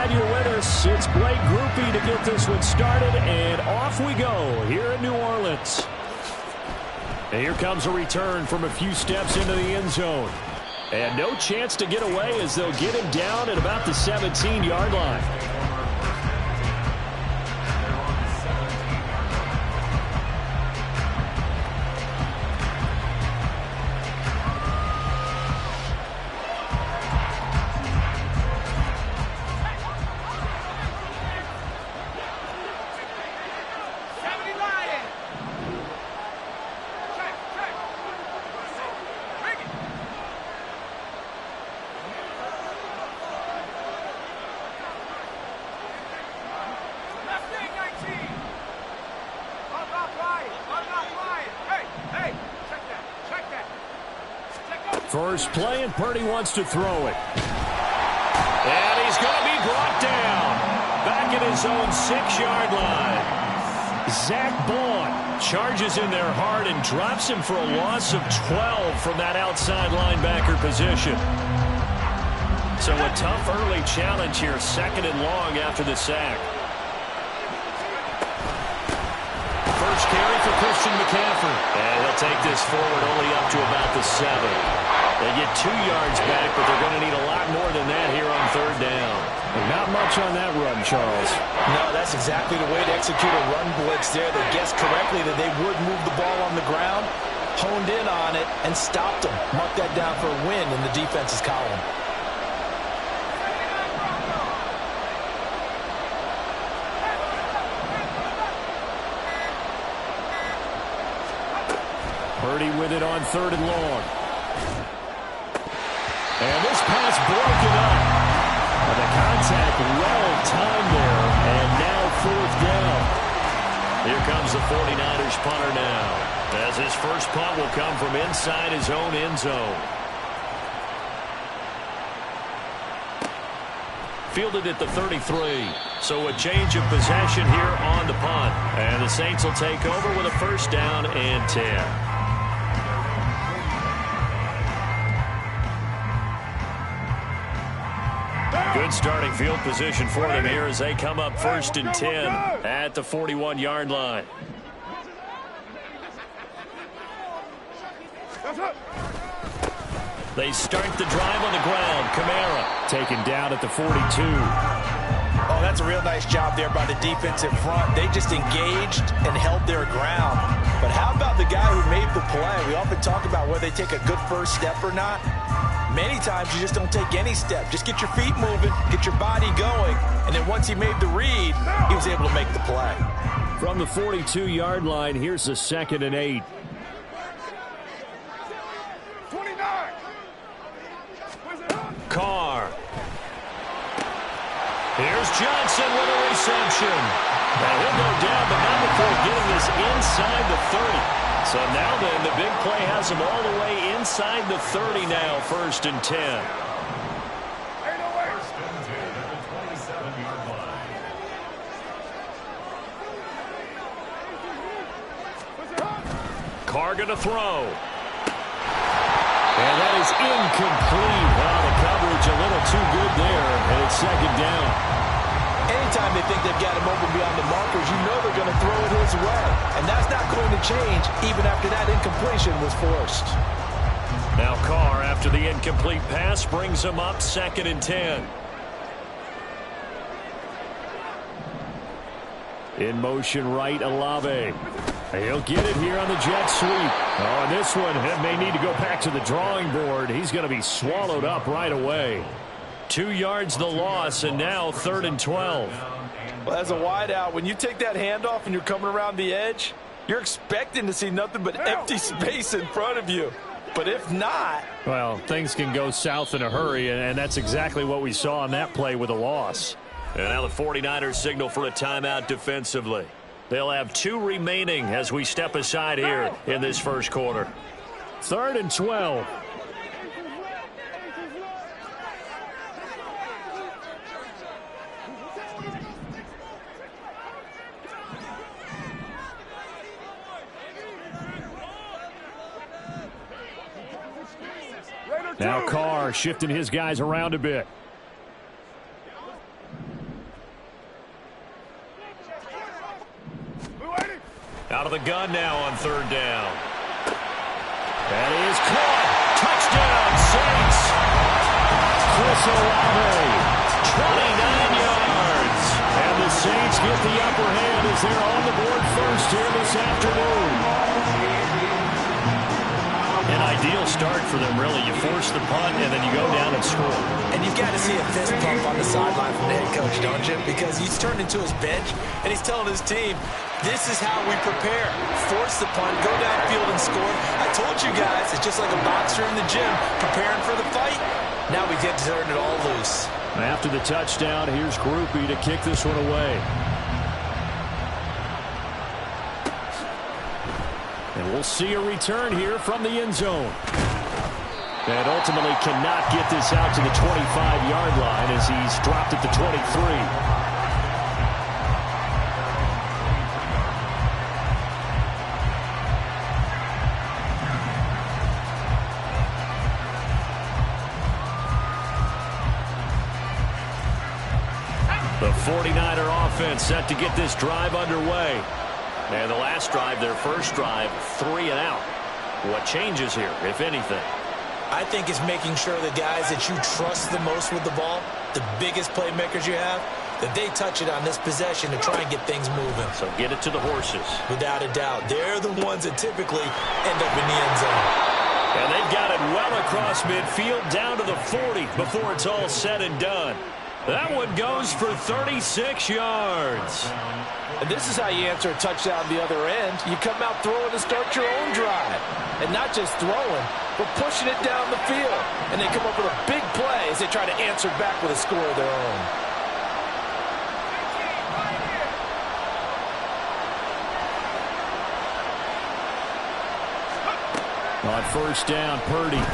glad you're with us. It's Blake Grupe to get this one started, and off we go here in New Orleans. And here comes a return from a few steps into the end zone. And no chance to get away as they'll get him down at about the 17-yard line. First play, and Purdy wants to throw it. And he's going to be brought down. Back at his own 6-yard line. Zach Bond charges in there hard and drops him for a loss of 12 from that outside linebacker position. So a tough early challenge here, 2nd and long after the sack. First carry for Christian McCaffrey. And he'll take this forward only up to about the 7. They get 2 yards back, but they're going to need a lot more than that here on 3rd down. And not much on that run, Charles. No, that's exactly the way to execute a run blitz there. They guessed correctly that they would move the ball on the ground, honed in on it, and stopped them. Mark that down for a win in the defense's column. Purdy with it on 3rd and long. And this pass broken up. And the contact well-timed there. And now 4th down. Here comes the 49ers punter now. As his first punt will come from inside his own end zone. Fielded at the 33. So a change of possession here on the punt. And the Saints will take over with a 1st down and 10. Good starting field position for them here as they come up 1st and 10 at the 41-yard line. They start the drive on the ground. Kamara taken down at the 42. Oh, that's a real nice job there by the defensive front. They just engaged and held their ground. But how about the guy who made the play? We often talk about whether they take a good first step or not. Many times you just don't take any step. Just get your feet moving, get your body going, and then once he made the read, he was able to make the play. From the 42-yard line, here's the 2nd and 8. 29. Carr. Here's Johnson with a reception. Now he'll go down, but not before getting this inside the 30. So now then, the big play has him all the way inside the 30 now, 1st and 10. Carr going to throw. And that is incomplete. Wow, the coverage a little too good there, and it's 2nd down. Anytime they think they've got him open beyond the markers, you know they're going to throw it his way. And that's not going to change even after that incompletion was forced. Now Carr, after the incomplete pass, brings him up 2nd and 10. In motion right, Olave. He'll get it here on the jet sweep. Oh, and this one may need to go back to the drawing board. He's going to be swallowed up right away. 2 yards the loss, and now 3rd and 12. Well, as a wideout, when you take that handoff and you're coming around the edge, you're expecting to see nothing but empty space in front of you. But if not... Well, things can go south in a hurry, and that's exactly what we saw on that play with a loss. And now the 49ers signal for a timeout defensively. They'll have 2 remaining as we step aside here in this first quarter. 3rd and 12. Now Carr shifting his guys around a bit. Out of the gun now on third down. That is caught. Touchdown, Saints. Chris Olave, 29 yards. And the Saints get the upper hand as they're on the board first here this afternoon. An ideal start for them, really. You force the punt, and then you go down and score. And you've got to see a fist pump on the sideline from the head coach, don't you? Because he's turned into his bench, and he's telling his team, this is how we prepare. Force the punt, go downfield and score. I told you guys, it's just like a boxer in the gym preparing for the fight. Now we get to turn it all loose. After the touchdown, here's Grupe to kick this one away. And we'll see a return here from the end zone. And ultimately cannot get this out to the 25-yard line as he's dropped at the 23. The 49er offense set to get this drive underway. And the last drive, their first drive, 3 and out. What changes here, if anything? I think it's making sure the guys that you trust the most with the ball, the biggest playmakers you have, that they touch it on this possession to try and get things moving. So get it to the horses. Without a doubt. They're the ones that typically end up in the end zone. And they've got it well across midfield down to the 40 before it's all said and done. That one goes for 36 yards. And this is how you answer a touchdown the other end. You come out throwing to start your own drive. And not just throwing, but pushing it down the field. And they come up with a big play as they try to answer back with a score of their own. On first down, Purdy.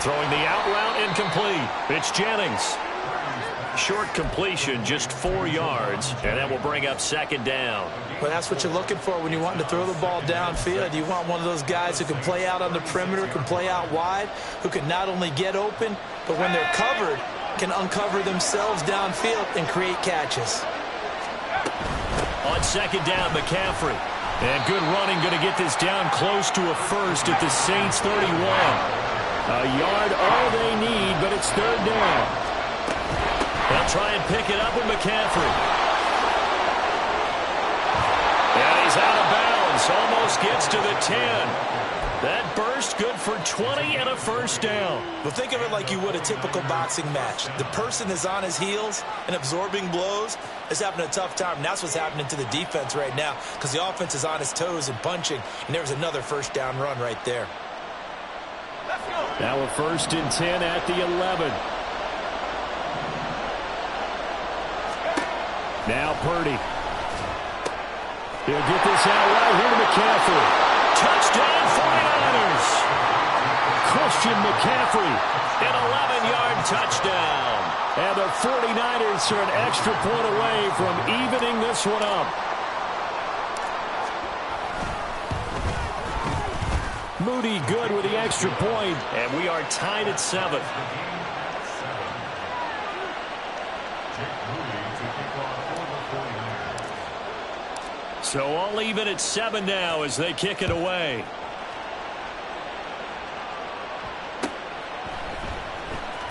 Throwing the out route incomplete. It's Jennings. Short completion, just 4 yards, and that will bring up second down. Well, that's what you're looking for when you want to throw the ball downfield. You want one of those guys who can play out on the perimeter, can play out wide, who can not only get open, but when they're covered, can uncover themselves downfield and create catches. On second down, McCaffrey. And good running, going to get this down close to a first at the Saints 31. A yard, all they need, but it's third down. They'll try and pick it up with McCaffrey. And he's out of bounds. Almost gets to the 10. That burst good for 20 and a first down. Well, think of it like you would a typical boxing match. The person is on his heels and absorbing blows is having a tough time. And that's what's happening to the defense right now because the offense is on his toes and punching. And there's another first down run right there. Now a first and 10 at the 11. Now Purdy. He'll get this out right here to McCaffrey. Touchdown 49ers. Christian McCaffrey, an 11-yard touchdown. And the 49ers are an extra point away from evening this one up. Moody good with the extra point, and we are tied at 7. So all even at 7 now as they kick it away.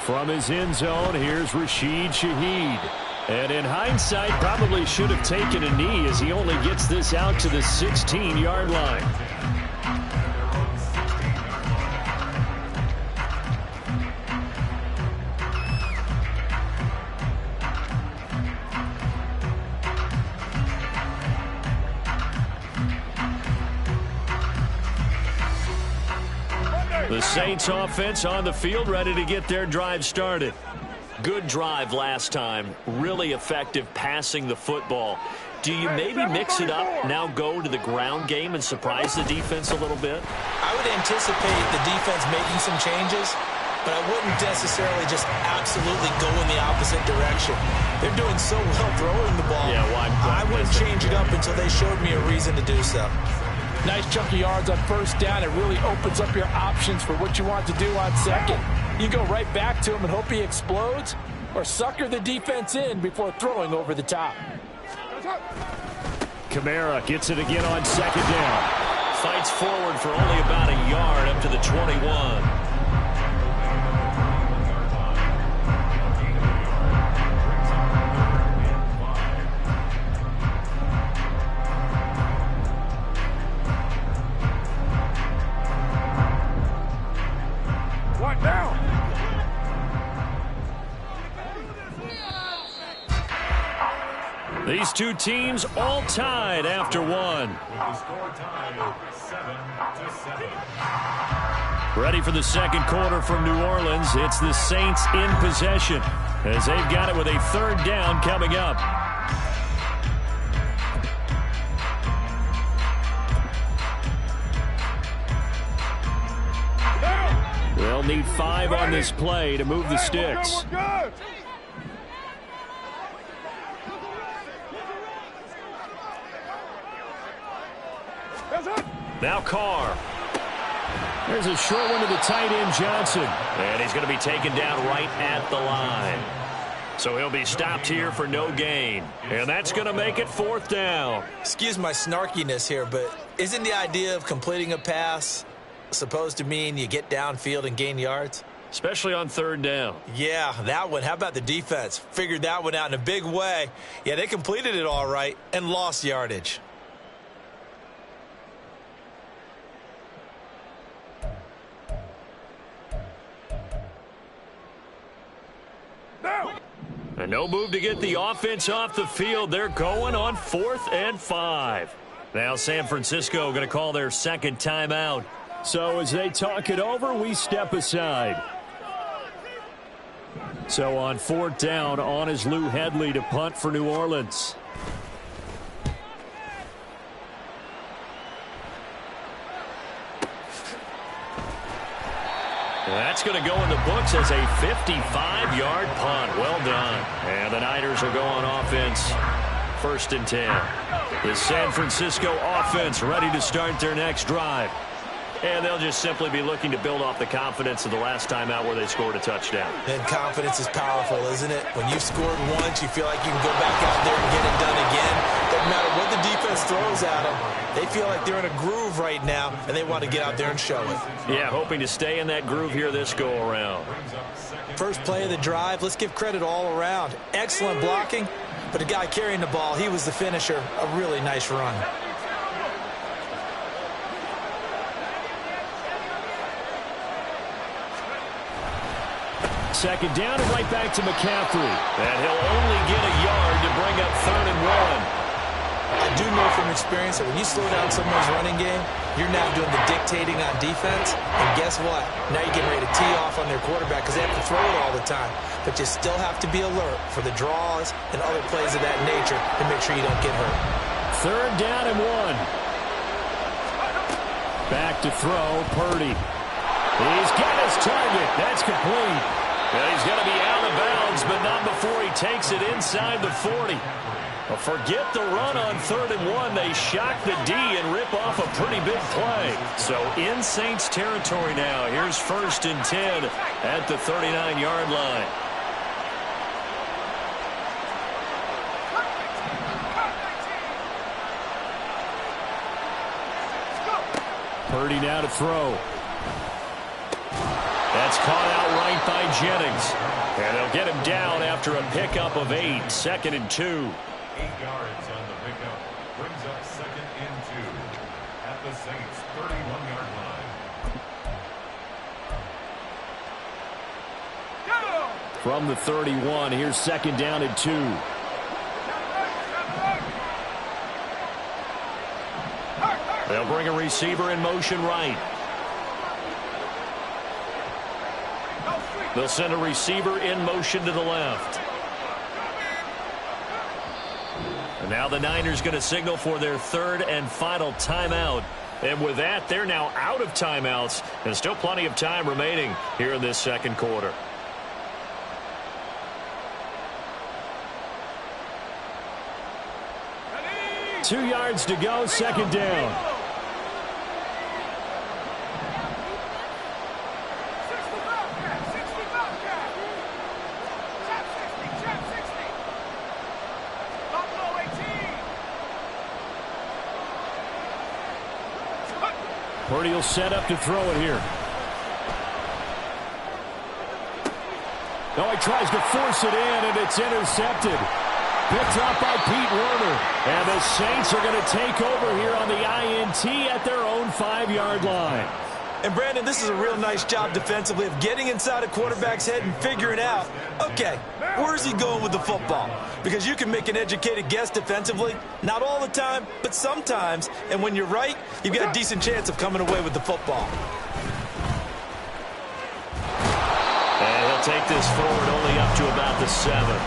From his end zone, here's Rashid Shaheed. And in hindsight, probably should have taken a knee as he only gets this out to the 16-yard line. The Saints offense on the field ready to get their drive started. Good drive last time. Really effective passing the football. Do you maybe mix it up, now go to the ground game and surprise the defense a little bit? I would anticipate the defense making some changes, but I wouldn't necessarily just absolutely go in the opposite direction. They're doing so well throwing the ball. Yeah, I wouldn't change it up until they showed me a reason to do so. Nice chunk of yards on first down. It really opens up your options for what you want to do on second. You go right back to him and hope he explodes, or sucker the defense in before throwing over the top. Kamara gets it again on second down. Fights forward for only about a yard up to the 21. One down. These two teams all tied after one. Ready for the second quarter from New Orleans. It's the Saints in possession as they've got it with a third down coming up. They'll need 5 on this play to move the sticks. We're good. Now Carr. There's a short one to the tight end, Johnson. And he's going to be taken down right at the line. So he'll be stopped here for no gain. And that's going to make it 4th down. Excuse my snarkiness here, but isn't the idea of completing a pass supposed to mean you get downfield and gain yards? Especially on 3rd down. Yeah, that one. How about the defense? Figured that one out in a big way. Yeah, they completed it all right and lost yardage. And no move to get the offense off the field. They're going on 4th and 5. Now San Francisco going to call their second timeout. So as they talk it over, we step aside. So on 4th down, on is Lou Hedley to punt for New Orleans. That's going to go in the books as a 55-yard punt. Well done. And the Niners will go on offense. 1st and 10. The San Francisco offense ready to start their next drive. And they'll just simply be looking to build off the confidence of the last time out where they scored a touchdown. And confidence is powerful, isn't it? When you've scored once, you feel like you can go back out there and get it done again. Doesn't matter what the defense throws at them. They feel like they're in a groove right now, and they want to get out there and show it. Yeah, hoping to stay in that groove here this go-around. First play of the drive, let's give credit all around. Excellent blocking, but the guy carrying the ball, he was the finisher. A really nice run. Second down and right back to McCaffrey. And he'll only get a yard to bring up 3rd and 1. I do know from experience that when you slow down someone's running game, you're now doing the dictating on defense. And guess what? Now you're getting ready to tee off on their quarterback because they have to throw it all the time. But you still have to be alert for the draws and other plays of that nature to make sure you don't get hurt. 3rd down and 1. Back to throw, Purdy. He's got his target. That's complete. And he's going to be out of bounds, but not before he takes it inside the 40. Well, forget the run on 3rd and 1. They shock the D and rip off a pretty big play. So in Saints territory now. Here's 1st and 10 at the 39-yard line. Purdy now to throw. That's caught out right by Jennings. And they'll get him down after a pickup of 8. 2nd and 2. 8 yards on the pickup. Brings up 2nd and 2 at the Saints' 31-yard line. From the 31, here's 2nd down and 2. They'll bring a receiver in motion right. They'll send a receiver in motion to the left. And now the Niners going to signal for their 3rd and final timeout. And with that, they're now out of timeouts. And still plenty of time remaining here in this second quarter. Ready? 2 yards to go, 2nd down. Purdy will set up to throw it here. Oh, he tries to force it in, and it's intercepted. Picked up by Pete Werner. And the Saints are going to take over here on the INT at their own 5-yard line. And, Brandon, this is a real nice job defensively of getting inside a quarterback's head and figuring out, okay, where's he going with the football? Because you can make an educated guess defensively, not all the time, but sometimes. And when you're right, you've got a decent chance of coming away with the football. And he'll take this forward only up to about the 7.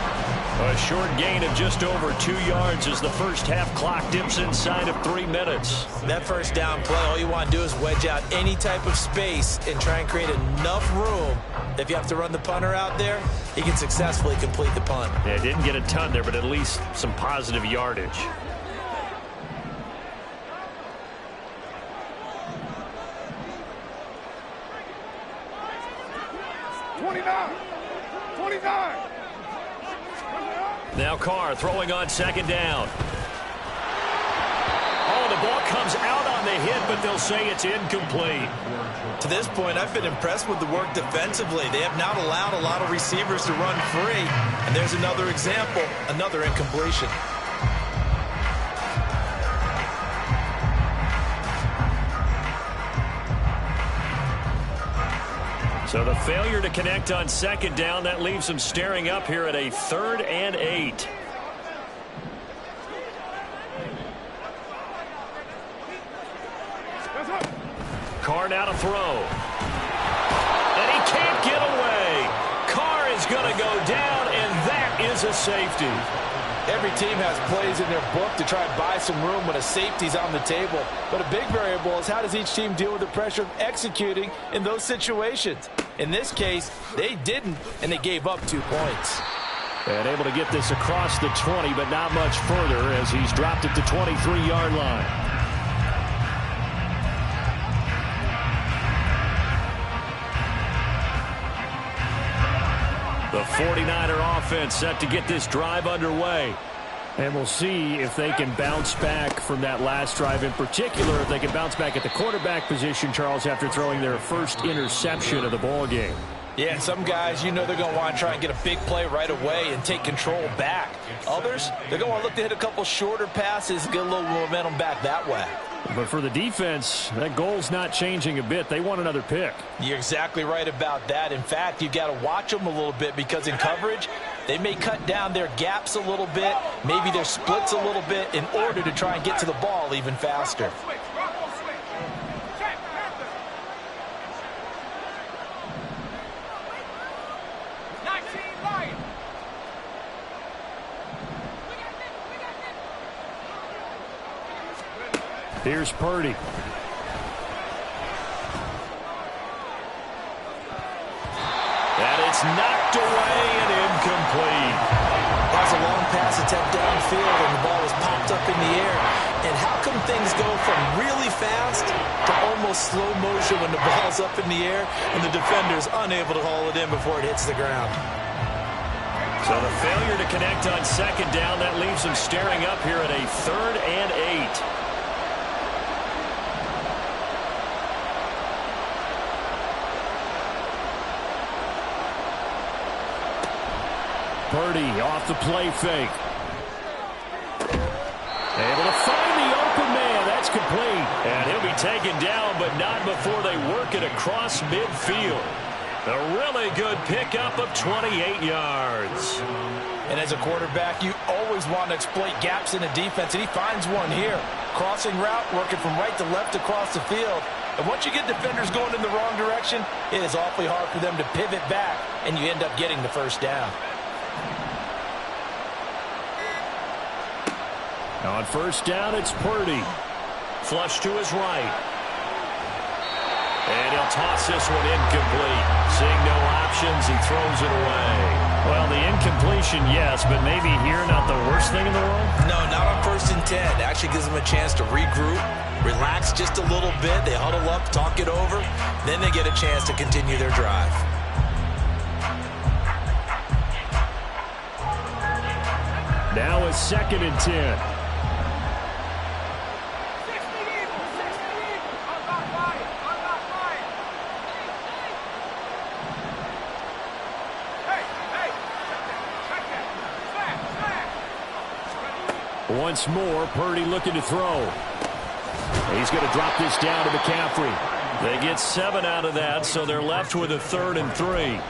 A short gain of just over 2 yards as the first half clock dips inside of 3 minutes. That first down play, all you want to do is wedge out any type of space and try and create enough room. If you have to run the punter out there, he can successfully complete the punt. Yeah, didn't get a ton there, but at least some positive yardage. Now Carr throwing on second down. Oh, the ball comes out on the hit, but they'll say it's incomplete. To this point, I've been impressed with the work defensively. They have not allowed a lot of receivers to run free. And there's another example, another incompletion. So the failure to connect on second down, that leaves them staring up here at a 3rd and 8. Carr now to throw. And he can't get away. Carr is going to go down, and that is a safety. Every team has plays in their book to try and buy some room when a safety's on the table. But a big variable is how does each team deal with the pressure of executing in those situations. In this case, they didn't, and they gave up 2 points. And able to get this across the 20, but not much further as he's dropped it to 23-yard line. The 49er offense set to get this drive underway. And we'll see if they can bounce back from that last drive, in particular, if they can bounce back at the quarterback position, Charles, after throwing their first interception of the ball game. Yeah, some guys, you know they're going to want to try and get a big play right away and take control back. Others, they're going to want to look to hit a couple shorter passes and get a little momentum back that way. But for the defense, that goal's not changing a bit. They want another pick. You're exactly right about that. In fact, you've got to watch them a little bit because in coverage, they may cut down their gaps a little bit, maybe their splits a little bit in order to try and get to the ball even faster. Here's Purdy. And it's knocked away and incomplete. That was a long pass attempt downfield, and the ball was popped up in the air. And how come things go from really fast to almost slow motion when the ball's up in the air and the defender's unable to haul it in before it hits the ground? So the failure to connect on second down, that leaves them staring up here at a 3rd and 8. Purdy off the play fake. Able to find the open man. That's complete. And he'll be taken down, but not before they work it across midfield. A really good pickup of 28 yards. And as a quarterback, you always want to exploit gaps in the defense, and he finds one here. Crossing route, working from right to left across the field. And once you get defenders going in the wrong direction, it is awfully hard for them to pivot back, and you end up getting the first down. On first down, it's Purdy. Flush to his right. And he'll toss this one incomplete. Seeing no options, he throws it away. Well, the incompletion, yes, but maybe here not the worst thing in the world? No, not on 1st and 10. Actually gives them a chance to regroup, relax just a little bit. They huddle up, talk it over. Then they get a chance to continue their drive. Now it's 2nd and 10. Once more, Purdy looking to throw. He's going to drop this down to McCaffrey. They get 7 out of that, so they're left with a 3rd and 3.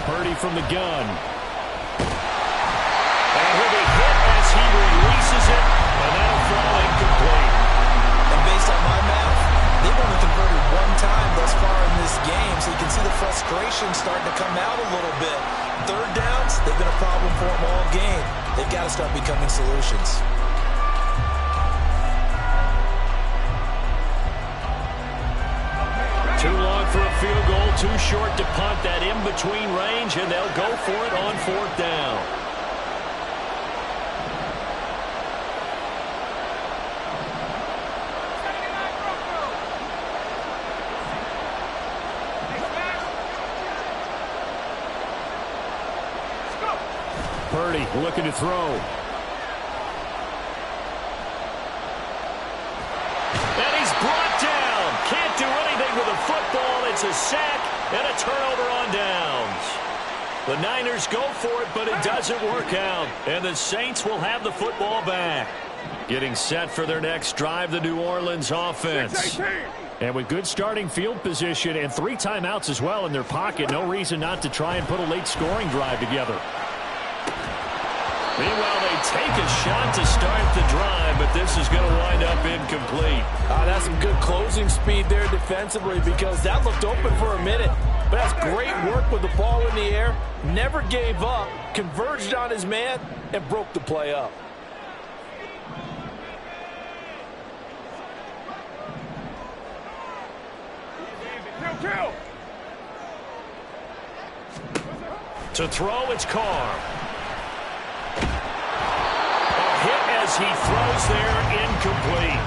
Purdy from the gun. And he'll be hit as he releases it, and that'll fall incomplete. And based on my math, they've only converted 1 time thus far in this game, so you can see the frustration starting to come out a little bit. 3rd downs, they've been a problem for them all game. They've got to start becoming solutions. Too long for a field goal, too short to punt. That in-between range, and they'll go for it on 4th down. Purdy looking to throw. And he's brought down. Can't do anything with a football. It's a sack and a turnover on downs. The Niners go for it, but it doesn't work out. And the Saints will have the football back. Getting set for their next drive, the New Orleans offense. And with good starting field position and 3 timeouts as well in their pocket, no reason not to try and put a late scoring drive together. Meanwhile, they take a shot to start the drive, but this is going to wind up incomplete. That's some good closing speed there defensively, because that looked open for a minute. But that's great work with the ball in the air. Never gave up, converged on his man, and broke the play up. Kill. To throw, it's Carr. As he throws there, incomplete.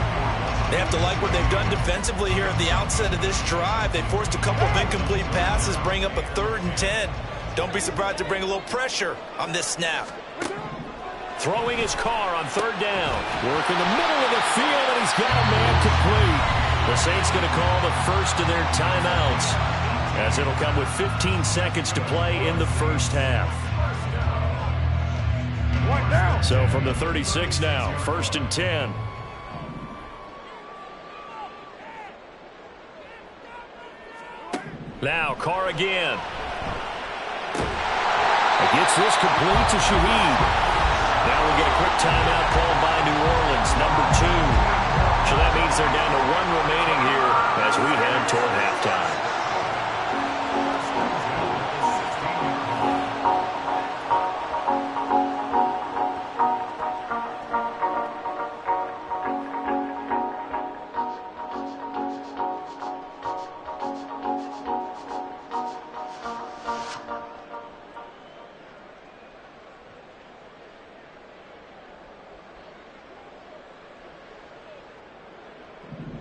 They have to like what they've done defensively here at the outset of this drive. They forced a couple of incomplete passes, bring up a 3rd and 10. Don't be surprised to bring a little pressure on this snap. Throwing his Carr on 3rd down. Work in the middle of the field, and he's got a man complete. The Saints going to call the first of their timeouts, as it'll come with 15 seconds to play in the first half. So from the 36 now, 1st and 10. Now Carr again. He gets this complete to Shaheed. Now we get a quick timeout called by New Orleans, number 2. So that means they're down to 1 remaining here as we head toward halftime.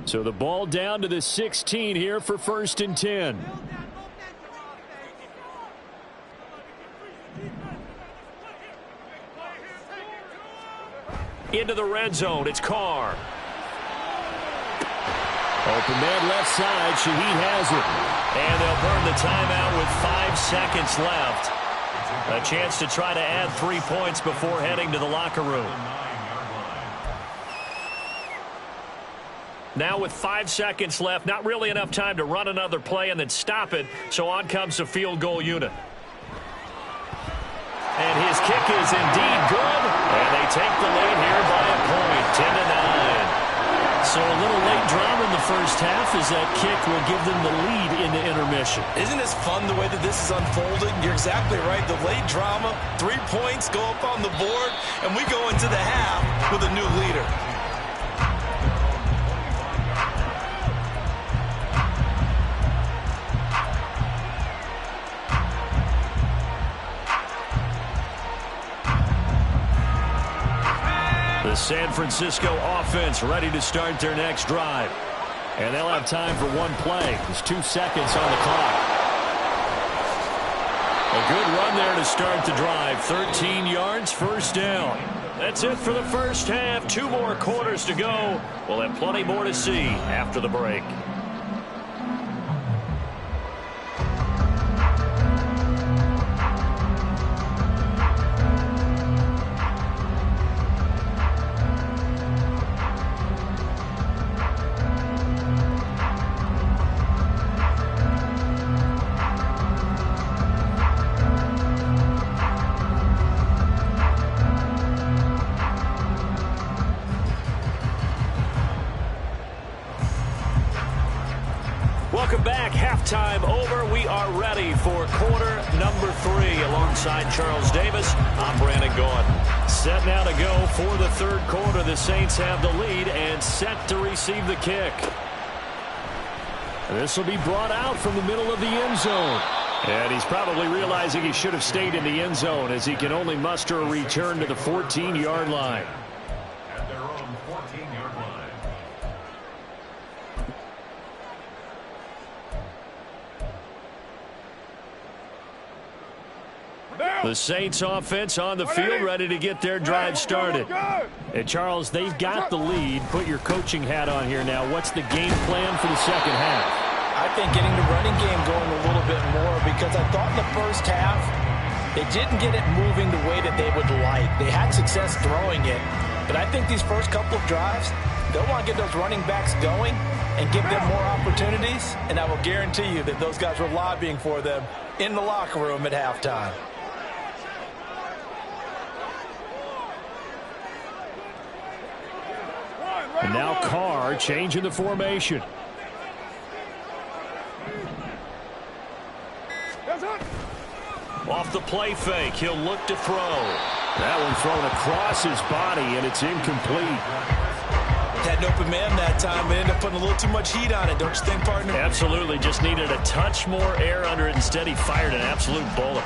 So the ball down to the 16 here for 1st and 10. Into the red zone, it's Carr. Open man left side, Shaheed has it. And they'll burn the timeout with 5 seconds left. A chance to try to add 3 points before heading to the locker room. Now with 5 seconds left, not really enough time to run another play and then stop it, so on comes the field goal unit. And his kick is indeed good, and they take the lead here by a point, 10-9. So a little late drama in the first half as that kick will give them the lead in the intermission. Isn't this fun the way that this is unfolding? You're exactly right. The late drama, 3 points go up on the board, and we go into the half with a new leader. The San Francisco offense ready to start their next drive. And they'll have time for 1 play. There's 2 seconds on the clock. A good run there to start the drive. 13 yards, first down. That's it for the first half. 2 more quarters to go. We'll have plenty more to see after the break. Welcome back. Halftime over. We are ready for quarter number 3. Alongside Charles Davis, I'm Brandon Gaudin. Set now to go for the third quarter. The Saints have the lead and set to receive the kick. This will be brought out from the middle of the end zone. And he's probably realizing he should have stayed in the end zone as he can only muster a return to the 14-yard line. At their own 14-yard line. The Saints offense on the field, ready to get their drive started. And Charles, they've got the lead. Put your coaching hat on here now. What's the game plan for the second half? I think getting the running game going a little bit more, because I thought in the first half they didn't get it moving the way that they would like. They had success throwing it, but I think these first couple of drives, they'll want to get those running backs going and give them more opportunities, and I will guarantee you that those guys were lobbying for them in the locker room at halftime. And now Carr changing the formation. Off the play fake, he'll look to throw. That one thrown across his body, and it's incomplete. Had an open man that time, but ended up putting a little too much heat on it, don't you think, partner? Absolutely, just needed a touch more air under it. Instead, he fired an absolute bullet.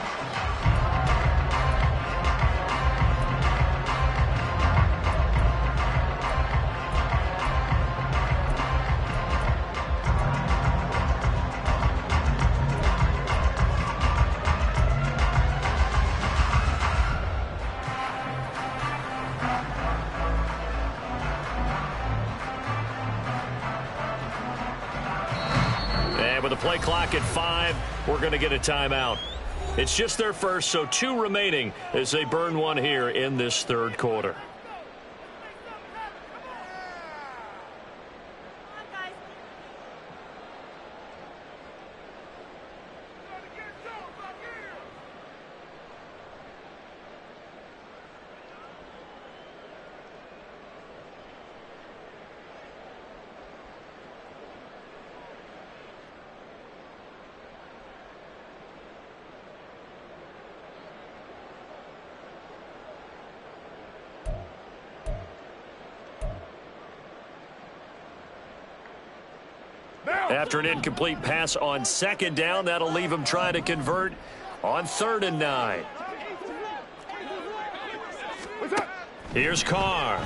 With the play clock at 5, we're going to get a timeout. It's just their first, so 2 remaining as they burn one here in this third quarter. After an incomplete pass on second down, that'll leave him trying to convert on 3rd and 9. Here's Carr.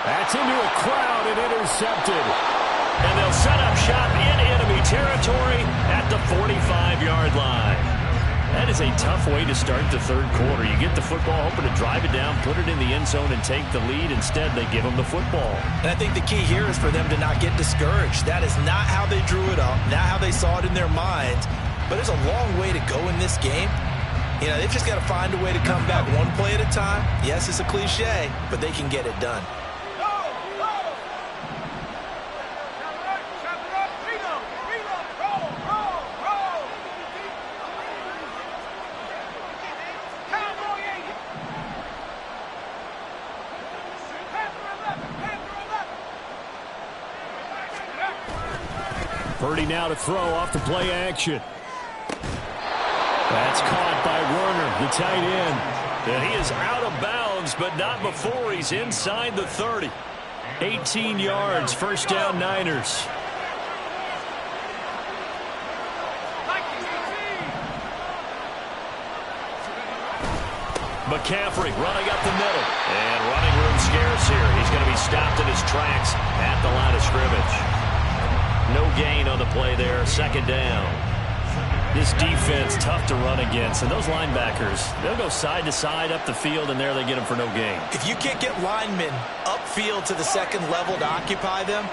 That's into a crowd and intercepted. And they'll set up shop in enemy territory at the 45-yard line. That is a tough way to start the third quarter. You get the football, hoping to drive it down, put it in the end zone, and take the lead. Instead, they give them the football. And I think the key here is for them to not get discouraged. That is not how they drew it up, not how they saw it in their minds. But there's a long way to go in this game. You know, they've just got to find a way to come back one play at a time. Yes, it's a cliche, but they can get it done. Purdy now to throw off the play action. That's caught by Werner, the tight end. And he is out of bounds, but not before he's inside the 30. 18 yards, first down Niners. McCaffrey running up the middle. And running room scarce here. He's going to be stopped in his tracks at the line of scrimmage. No gain on the play there, second down. This defense, tough to run against. And those linebackers, they'll go side to side up the field, and there they get them for no gain. If you can't get linemen upfield to the second level to occupy them,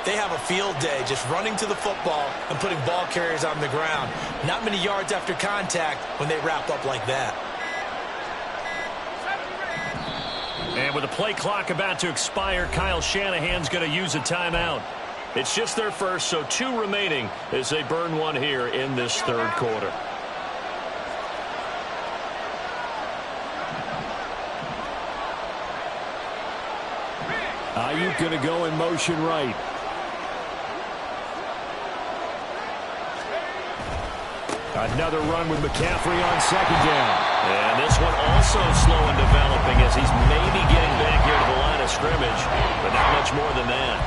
they have a field day just running to the football and putting ball carriers on the ground. Not many yards after contact when they wrap up like that. And with the play clock about to expire, Kyle Shanahan's going to use a timeout. It's just their first, so 2 remaining as they burn one here in this third quarter. Ayuk going to go in motion right. Another run with McCaffrey on second down. And this one also slow in developing as he's maybe getting back here to the line of scrimmage, but not much more than that.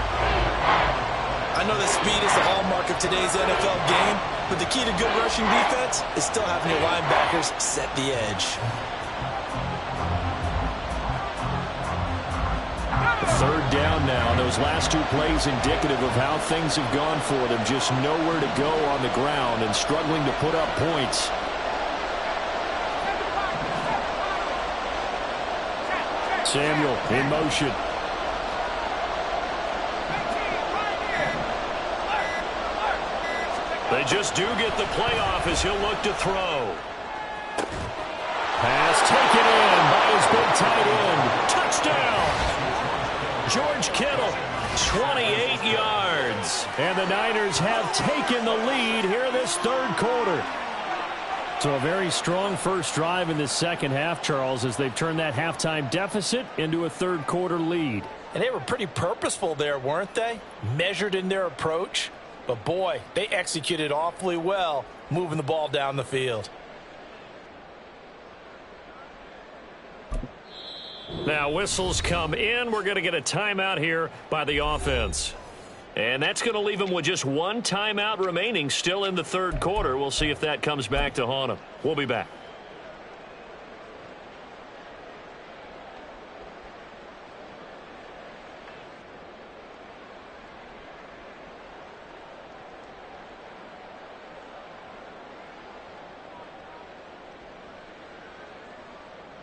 I know that speed is the hallmark of today's NFL game, but the key to good rushing defense is still having your linebackers set the edge. Third down now. Those last 2 plays indicative of how things have gone for them. Just nowhere to go on the ground and struggling to put up points. Samuel in motion. They just do get the play off as he'll look to throw. Pass taken in by his big tight end. Touchdown! George Kittle, 28 yards. And the Niners have taken the lead here in this third quarter. So a very strong first drive in the second half, Charles, as they've turned that halftime deficit into a third quarter lead. And they were pretty purposeful there, weren't they? Measured in their approach. But boy, they executed awfully well moving the ball down the field. Now whistles come in. We're going to get a timeout here by the offense. And that's going to leave them with just 1 timeout remaining still in the third quarter. We'll see if that comes back to haunt them. We'll be back.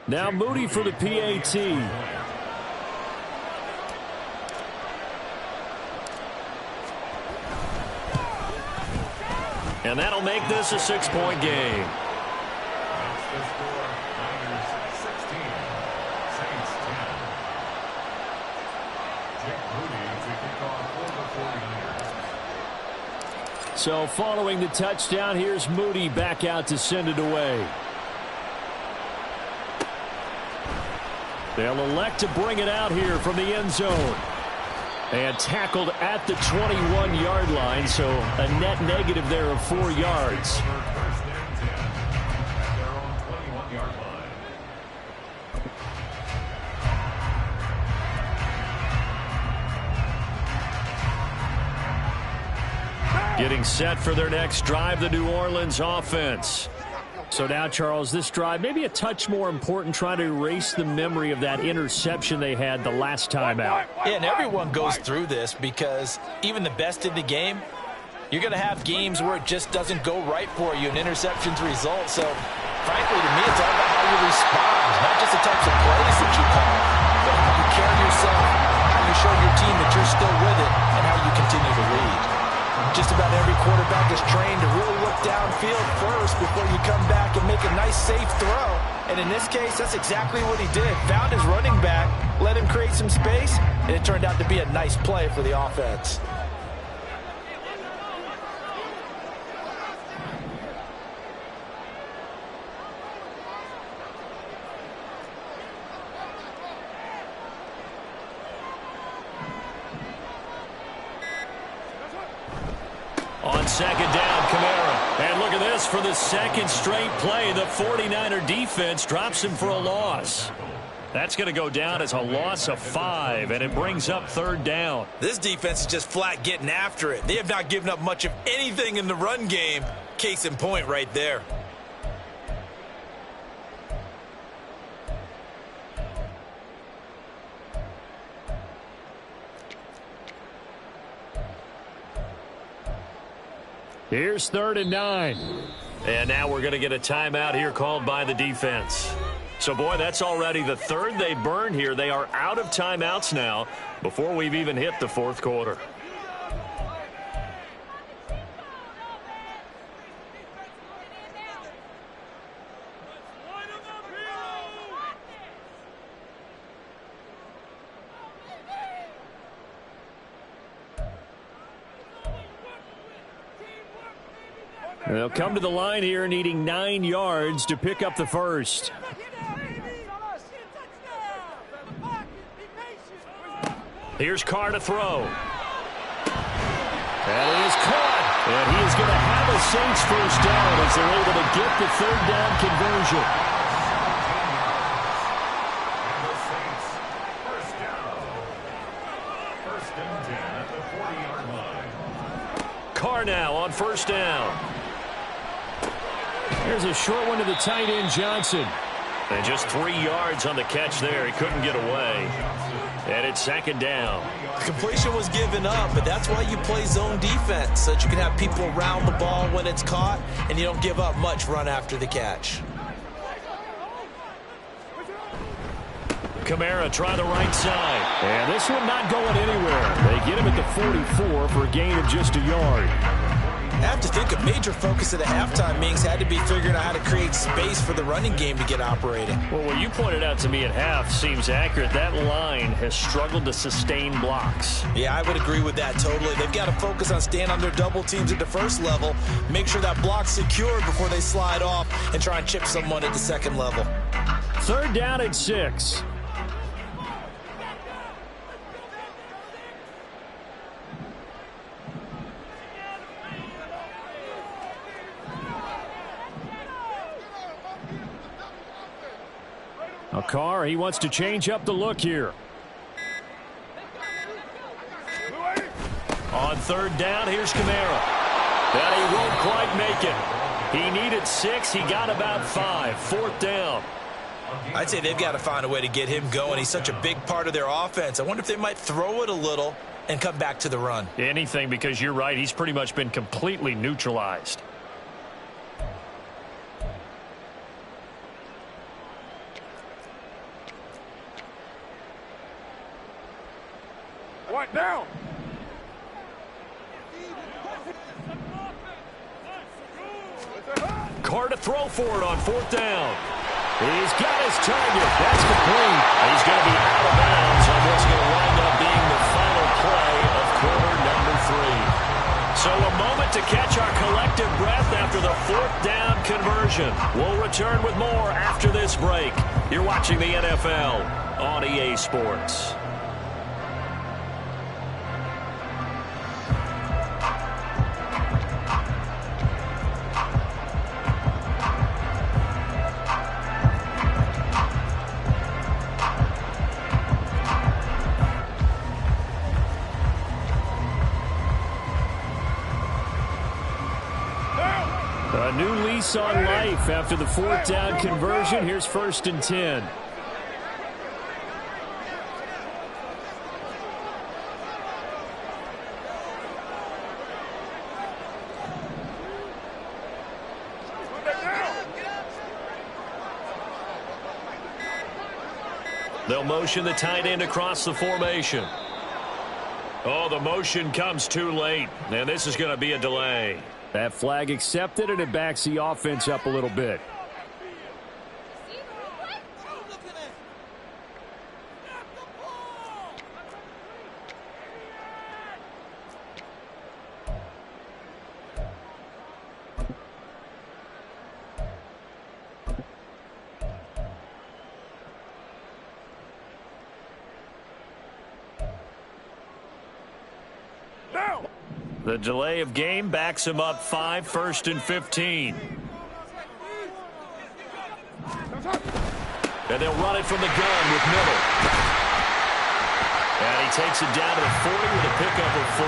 Now Moody for the PAT. And that'll make this a 6-point game. That's the score. Niners 16, Saints 10. Jake Moody to kick off for the 49ers. So following the touchdown, here's Moody back out to send it away. They'll elect to bring it out here from the end zone. And tackled at the 21-yard line, so a net negative there of 4 yards. First and 10 at their own 21-yard line. Getting set for their next drive, the New Orleans offense. So now, Charles, this drive maybe a touch more important, trying to erase the memory of that interception they had the last time out. Yeah, and everyone goes through this because even the best in the game, you're going to have games where it just doesn't go right for you and interceptions result. So, frankly, to me, it's all about how you respond, not just the types of plays that you call, but how you carry yourself, how you show your team that you're still with it, and how you continue to lead. Just about every quarterback is trained to really look downfield first before you come back and make a nice, safe throw. And in this case, that's exactly what he did. Found his running back, let him create some space, and it turned out to be a nice play for the offense. On second down, Kamara. And look at this, for the second straight play, the 49er defense drops him for a loss. That's going to go down as a loss of 5, and it brings up third down. This defense is just flat getting after it. They have not given up much of anything in the run game. Case in point right there. Here's 3rd and 9. And now we're going to get a timeout here called by the defense. So, boy, that's already the third they burned here. They are out of timeouts now before we've even hit the fourth quarter. They'll come to the line here needing 9 yards to pick up the first. Here's Carr to throw. That is caught. And he is going to have a Saints first down as they're able to get the third down conversion. The Saints, first down. First and 10 at the 40-yard line. Carr now on first down. Here's a short one to the tight end, Johnson. And just 3 yards on the catch there. He couldn't get away. And it's second down. Completion was given up, but that's why you play zone defense, so that you can have people around the ball when it's caught, and you don't give up much run after the catch. Kamara try the right side. And this one not going anywhere. They get him at the 44 for a gain of just a yard. I have to think a major focus at the halftime meetings had to be figuring out how to create space for the running game to get operating. Well, what you pointed out to me at half seems accurate. That line has struggled to sustain blocks. Yeah, I would agree with that totally. They've got to focus on staying on their double teams at the first level, make sure that block's secured before they slide off and try and chip someone at the second level. Third down and 6. Carr, he wants to change up the look here. On third down, here's Kamara. And he won't quite make it. He needed 6. He got about 5. Fourth down. I'd say they've got to find a way to get him going. He's such a big part of their offense. I wonder if they might throw it a little and come back to the run. Anything, because you're right. He's pretty much been completely neutralized. What down? Carr to throw for it on fourth down. He's got his target. That's complete. He's going to be out of bounds on what's going to wind up being the final play of quarter number 3. So a moment to catch our collective breath after the fourth down conversion. We'll return with more after this break. You're watching the NFL on EA Sports. A new lease on life after the fourth down conversion. Here's first and 10. They'll motion the tight end across the formation. Oh, the motion comes too late, and this is going to be a delay. That flag accepted, and it backs the offense up a little bit. The delay of game backs him up 5, first and 15. And they'll run it from the gun with Miller. And he takes it down to the 40 with a pickup of 4.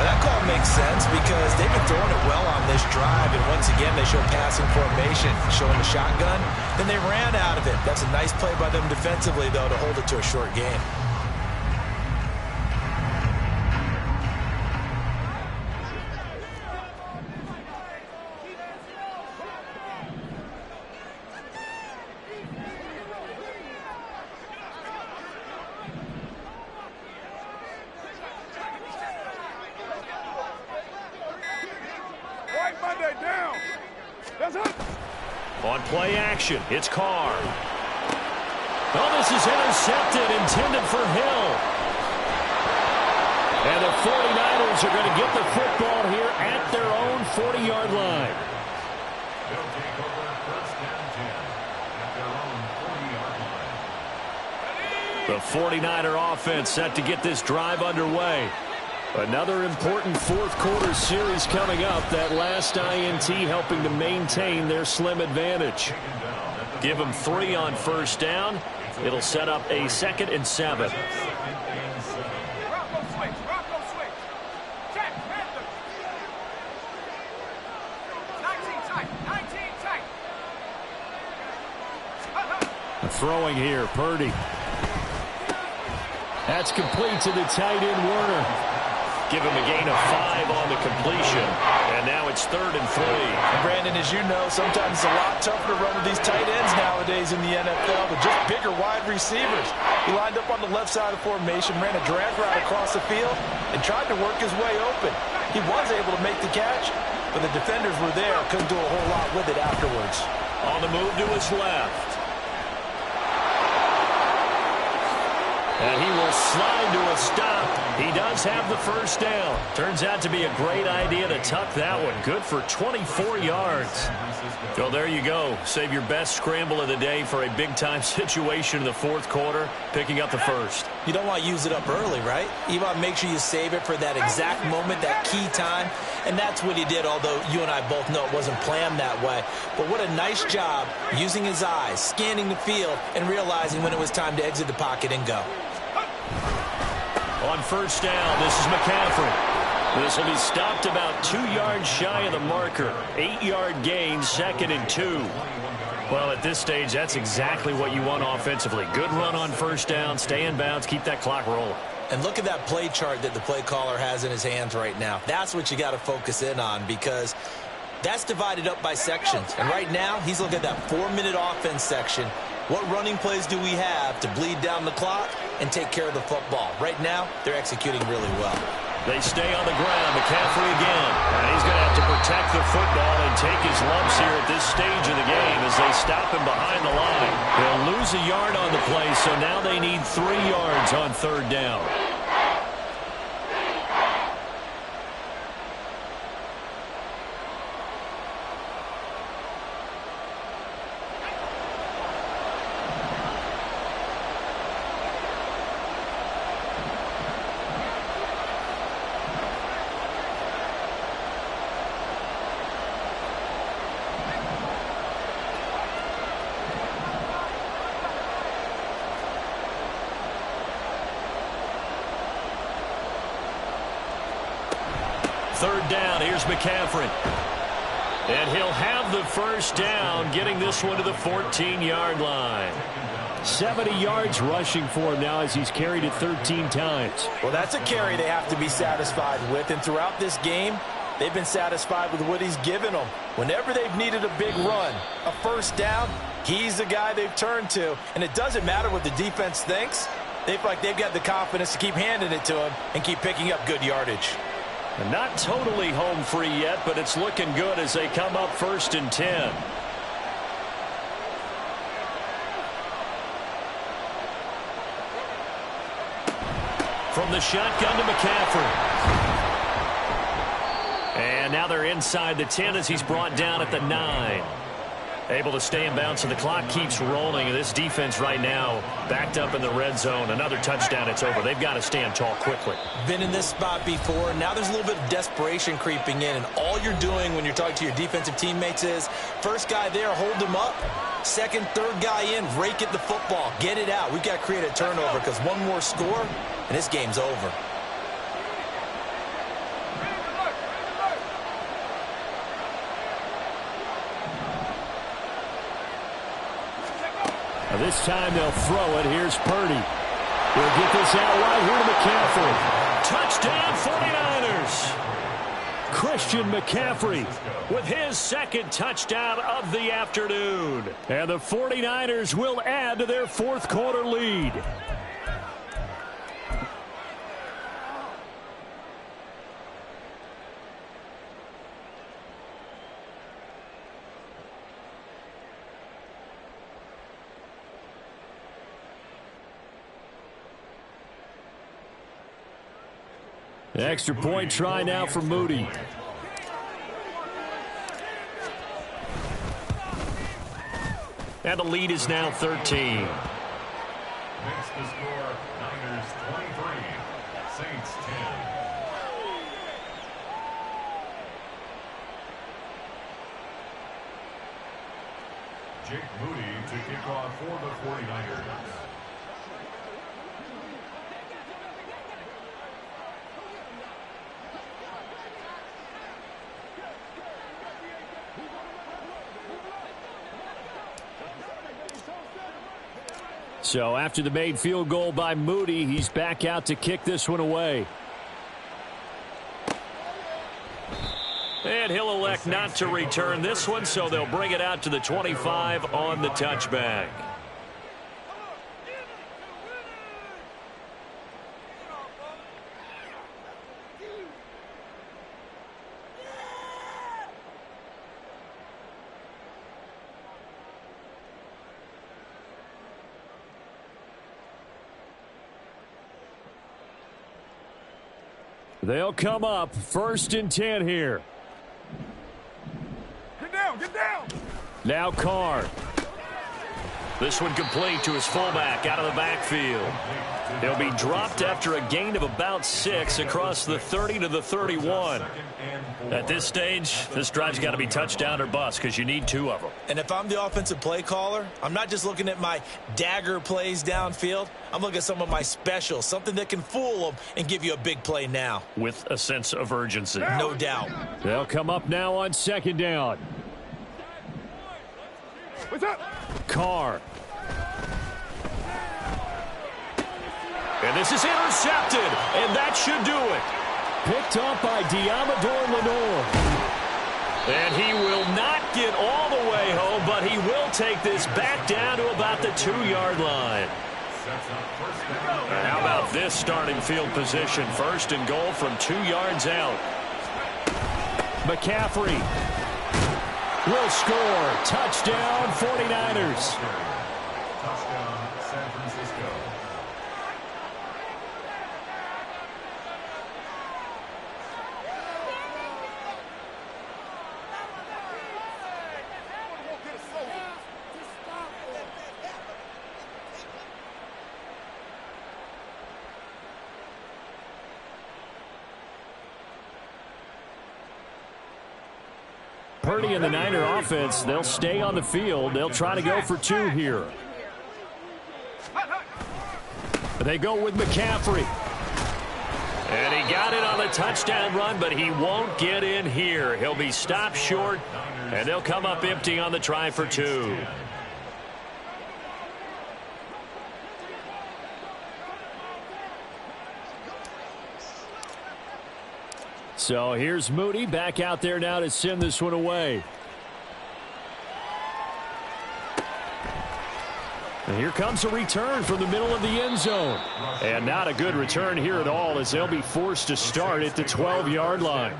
Now that call makes sense because they've been throwing it well on this drive, and once again they show passing formation, showing the shotgun. Then they ran out of it. That's a nice play by them defensively, though, to hold it to a short game. On play action, it's Carr. Oh, this is intercepted, intended for Hill. And the 49ers are going to get the football here at their own 40-yard line. They'll take over first and 10 at their own 40-yard line. The 49er offense set to get this drive underway. Another important fourth quarter series coming up. That last INT helping to maintain their slim advantage. Give them 3 on first down. It'll set up a 2nd and 7. Rocco switch. Rocco switch. Check. Panther. 19 tight. 19 tight. Throwing here, Purdy. That's complete to the tight end, Werner. Give him a gain of 5 on the completion. And now it's 3rd and 3. And Brandon, as you know, sometimes it's a lot tougher to run with these tight ends nowadays in the NFL, but just bigger wide receivers. He lined up on the left side of formation, ran a drag route across the field, and tried to work his way open. He was able to make the catch, but the defenders were there, couldn't do a whole lot with it afterwards. On the move to his left. And he will slide to a stop. He does have the first down. Turns out to be a great idea to tuck that one. Good for 24 yards. So there you go. Save your best scramble of the day for a big-time situation in the fourth quarter, picking up the first. You don't want to use it up early, right? You want to make sure you save it for that exact moment, that key time. And that's what he did, although you and I both know it wasn't planned that way. But what a nice job using his eyes, scanning the field, and realizing when it was time to exit the pocket and go. On first down, this is McCaffrey. This will be stopped about 2 yards shy of the marker. 8-yard gain, 2nd and 2. Well, at this stage, that's exactly what you want offensively. Good run on first down, stay in bounds, keep that clock rolling. And look at that play chart that the play caller has in his hands right now. That's what you got to focus in on, because that's divided up by sections. And right now, he's looking at that 4-minute offense section. What running plays do we have to bleed down the clock and take care of the football? Right now, they're executing really well. They stay on the ground. McCaffrey again. And he's going to have to protect the football and take his lumps here at this stage of the game as they stop him behind the line. They'll lose a yard on the play, so now they need 3 yards on 3rd down. Third down, here's McCaffrey. And he'll have the first down, getting this one to the 14-yard line. 70 yards rushing for him now as he's carried it 13 times. Well, that's a carry they have to be satisfied with, and throughout this game, they've been satisfied with what he's given them. Whenever they've needed a big run, a first down, he's the guy they've turned to. And it doesn't matter what the defense thinks. They feel like they've got the confidence to keep handing it to him and keep picking up good yardage. And not totally home free yet, but it's looking good as they come up 1st and 10. From the shotgun to McCaffrey. And now they're inside the 10 as he's brought down at the 9. Able to stay in bounds, so the clock keeps rolling. This defense right now backed up in the red zone. Another touchdown, it's over. They've got to stand tall quickly. Been in this spot before. Now there's a little bit of desperation creeping in, and all you're doing when you're talking to your defensive teammates is first guy there, hold him up. Second, third guy in, rake at the football. Get it out. We've got to create a turnover because one more score, and this game's over. This time they'll throw it. Here's Purdy. He'll get this out wide here to McCaffrey. Touchdown 49ers. Christian McCaffrey with his 2nd touchdown of the afternoon. And the 49ers will add to their 4th quarter lead. Extra point try now for Moody. And the lead is now 13. Makes the score Niners 23, Saints 10. Jake Moody to kick off for the 49ers. So after the made field goal by Moody, he's back out to kick this one away. And he'll elect not to return this one, so they'll bring it out to the 25 on the touchback. They'll come up 1st and 10 here. Get down, get down. Now Carr. This one complete to his fullback out of the backfield. He'll be dropped after a gain of about 6 across the 30 to the 31. At this stage, this drive's got to be touchdown or bust because you need 2 of them. And if I'm the offensive play caller, I'm not just looking at my dagger plays downfield. I'm looking at some of my specials, something that can fool them and give you a big play now. With a sense of urgency. No doubt. They'll come up now on 2nd down. What's up? Carr. And this is intercepted, and that should do it. Picked up by Diamador Lenore. And he will not get all the way home, but he will take this back down to about the 2-yard line. How about this starting field position? 1st and goal from 2 yards out. McCaffrey will score. Touchdown, 49ers. Touchdown, San Francisco. Purdy and the Niner offense, they'll stay on the field. They'll try to go for 2 here. They go with McCaffrey. And he got it on the touchdown run, but he won't get in here. He'll be stopped short, and they'll come up empty on the try for 2. So here's Moody back out there now to send this one away. And here comes a return from the middle of the end zone. And not a good return here at all, as they'll be forced to start at the 12-yard line.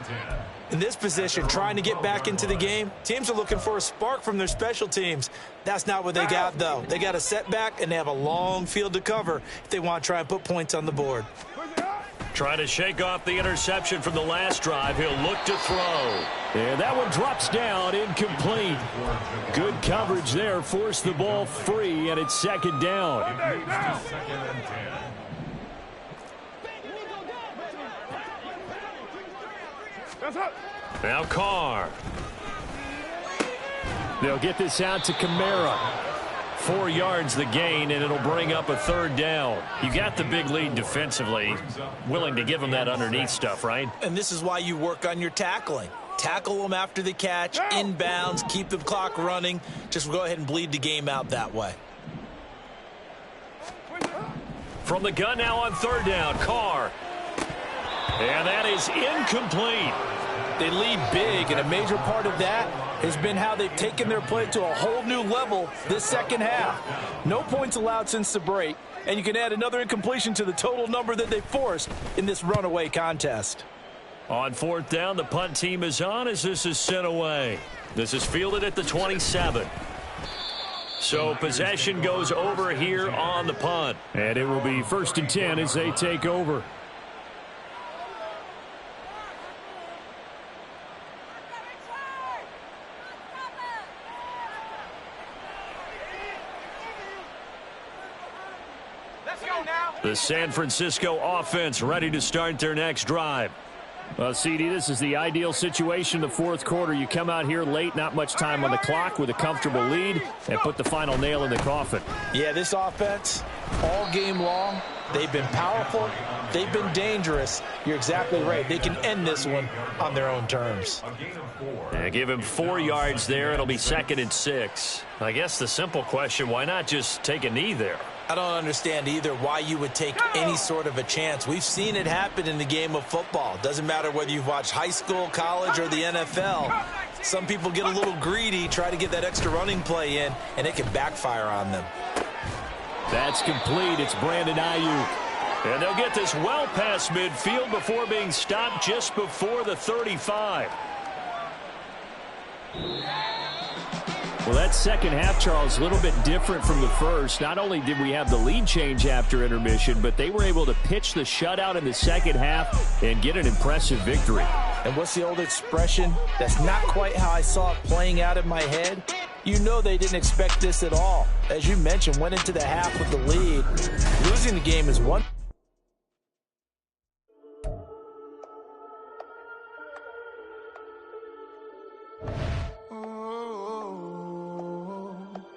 In this position, trying to get back into the game, teams are looking for a spark from their special teams. That's not what they got, though. They got a setback, and they have a long field to cover if they want to try and put points on the board. Trying to shake off the interception from the last drive. He'll look to throw. And that one drops down, incomplete. Good coverage there. Forced the ball free, and it's 2nd down. Now Carr. They'll get this out to Kamara. 4 yards the gain, and it'll bring up a 3rd down. You got the big lead defensively. Willing to give them that underneath stuff, right? And this is why you work on your tackling. Tackle them after the catch, inbounds, keep the clock running. Just go ahead and bleed the game out that way. From the gun now on 3rd down, Carr. And that is incomplete. They lead big, and a major part of that has been how they've taken their play to a whole new level this second half. No points allowed since the break, and you can add another incompletion to the total number that they forced in this runaway contest. On 4th down, the punt team is on as this is sent away. This is fielded at the 27. So possession goes over here on the punt. And it will be 1st and 10 as they take over. The San Francisco offense ready to start their next drive. Well, CD, this is the ideal situation in the fourth quarter. You come out here late, not much time on the clock, with a comfortable lead, and put the final nail in the coffin. Yeah, this offense, all game long, they've been powerful, they've been dangerous. You're exactly right. They can end this one on their own terms. Yeah, give him 4 yards there. It'll be 2nd and 6. I guess the simple question, why not just take a knee there? I don't understand either why you would take any sort of a chance. We've seen it happen in the game of football. Doesn't matter whether you've watched high school, college, or the NFL. Some people get a little greedy, try to get that extra running play in, and it can backfire on them. That's complete. It's Brandon Ayuk. And they'll get this well past midfield before being stopped just before the 35. Well, that second half, Charles, a little bit different from the first. Not only did we have the lead change after intermission, but they were able to pitch the shutout in the second half and get an impressive victory. And what's the old expression? That's not quite how I saw it playing out in my head. You know they didn't expect this at all. As you mentioned, went into the half with the lead. Losing the game is one